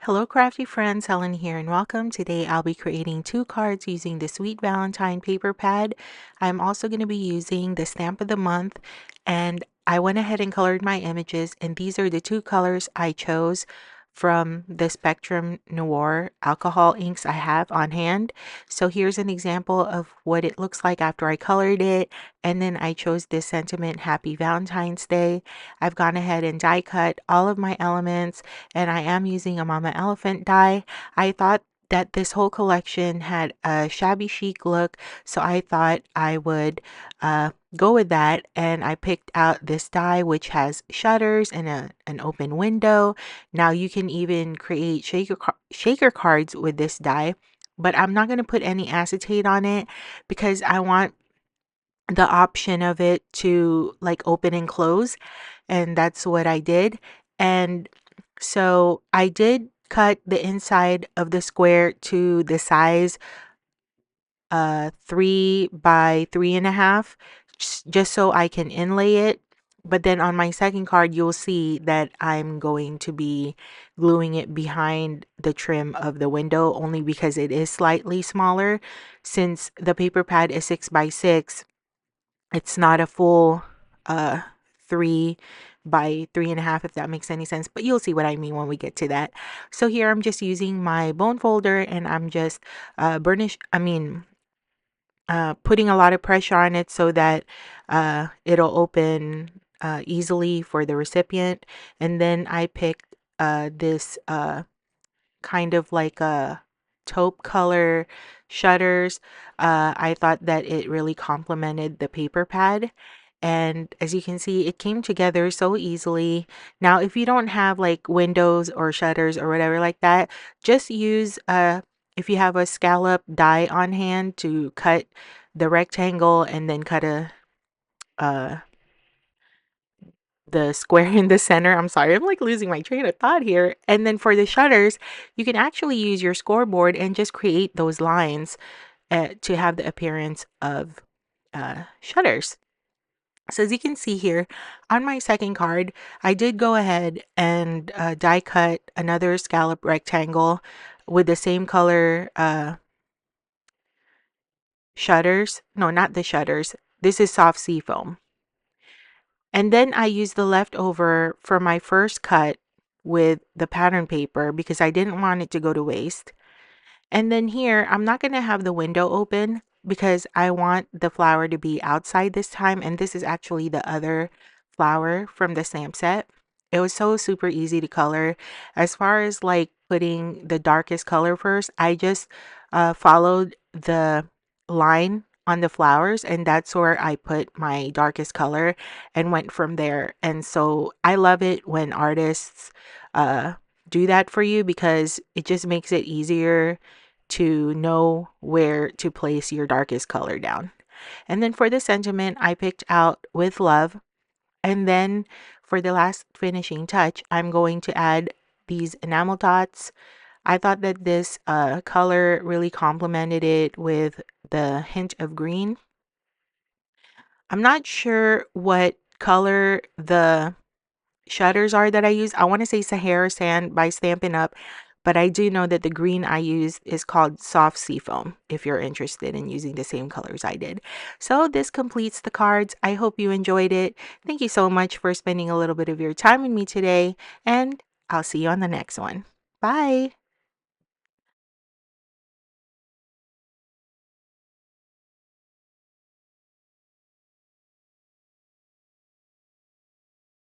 Hello crafty friends, Helen here and welcome. Today I'll be creating two cards using the Sweet Valentine paper pad. I'm also going to be using the stamp of the month, and I went ahead and colored my images, and these are the two colors I chose from the Spectrum Noir alcohol inks I have on hand. So here's an example of what it looks like after I colored it, and then I chose this sentiment, Happy Valentine's Day. I've gone ahead and die cut all of my elements, and I am using a Mama Elephant die. I thought that this whole collection had a shabby chic look, so I thought I would go with that, and I picked out this die which has shutters and an open window. Now you can even create shaker cards with this die, but I'm not going to put any acetate on it because I want the option of it to like open and close, and that's what I did. And so I did cut the inside of the square to the size 3 by 3.5, just so I can inlay it. But then on my second card, you'll see that I'm going to be gluing it behind the trim of the window, only because it is slightly smaller. Since the paper pad is 6 by 6, it's not a full 3 by 3.5, if that makes any sense, but you'll see what I mean when we get to that. So here I'm just using my bone folder, and I'm just putting a lot of pressure on it so that it'll open easily for the recipient. And then I picked this kind of like a taupe color shutters. I thought that it really complemented the paper pad. And as you can see, it came together so easily. Now, if you don't have like windows or shutters or whatever like that, just use if you have a scallop die on hand to cut the rectangle and then cut uh the square in the center. I'm sorry, I'm like losing my train of thought here. And then for the shutters, you can actually use your scoreboard and just create those lines to have the appearance of shutters. So as you can see here on my second card, I did go ahead and die cut another scallop rectangle with the same color shutters. No, not the shutters. This is soft seafoam. And then I used the leftover for my first cut with the pattern paper because I didn't want it to go to waste. And then here, I'm not going to have the window open because I want the flower to be outside this time. And this is actually the other flower from the stamp set. It was so super easy to color. As far as like putting the darkest color first, I just followed the line on the flowers, and that's where I put my darkest color and went from there. And so I love it when artists do that for you because it just makes it easier to know where to place your darkest color down. And then for the sentiment, I picked out With Love. And then for the last finishing touch, I'm going to add these enamel dots. I thought that this color really complemented it with the hint of green. I'm not sure what color the shutters are that I use. I want to say Sahara Sand by Stampin' Up, but I do know that the green I used is called Soft Seafoam, if you're interested in using the same colors I did. So this completes the cards. I hope you enjoyed it. Thank you so much for spending a little bit of your time with me today, and I'll see you on the next one. Bye!